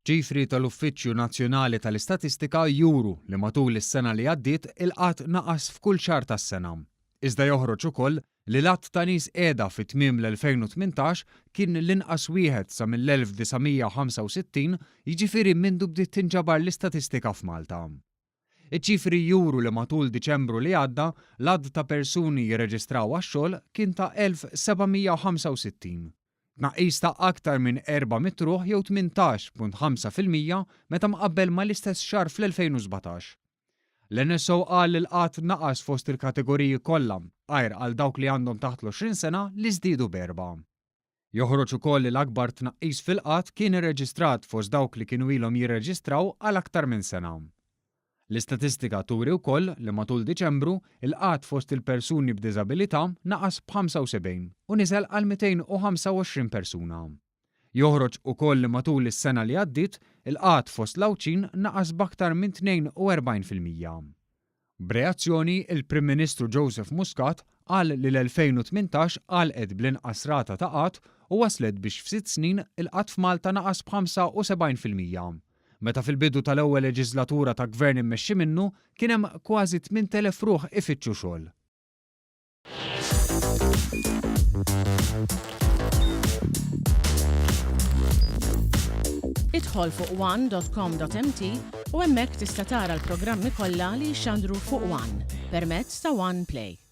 Ċifri tal-Uffiċċju Nazzjonali tal-Istatistika juru li matul is-sena li għaddiet il-qatt naqas f'kull xahar tas-sena. Iżda joħroġ ukoll li l-att ta' nies qiegħda fit-tmiem l-2018 kien l-inqas wieħed sa mill-1965, jiġifieri mindu bdiet tinġabar l-istatistika f'Malta. Iċ-ċifri juru li matul Diċembru li għadda l-għadd ta' persuni jirreġistraw għax-xogħol kien ta' 1765. Tnaqqis ta' aktar minn 400 ruħ jew 18.5% meta mqabbel mal-istess xahar fl-2017. L-NSO qal li l-qatt naqas fost il-kategoriji kollha għajr għal dawk li għandhom taħt l-20 sena li żdiedu b'4. Joħroġ ukoll li l-akbar tnaqqis fil-qatt kien irreġistrat fost dawk li kienu ilhom jirreġistraw għal aktar minn sena. L-istatistika turi wkoll li matul Diċembru il-qatt fost il-persuni b'diżabilità naqas b'75 u niżel għal 225 persuna. Joħroġ ukoll li matul is-sena li għaddiet il-qatt fost l-awċin naqas b'aktar minn 42%. B'reazzjoni il-Prim Ministru Joseph Muscat qal li l-2018 għalqet bl-inqas rata ta' qatt u waslet biex f'6 snin il-qatt f'Malta naqas b'75%. Meta fil-bidu tal-ewwel leġislatura ta' gvern immexxi minnu kien hemm kważi 8,000 ruħ ifittxu xogħol. Idħol fuq one.com.mt u hemmhekk tista' tara l-programmi kollha li jxandru fuq One permezz ta' One Play.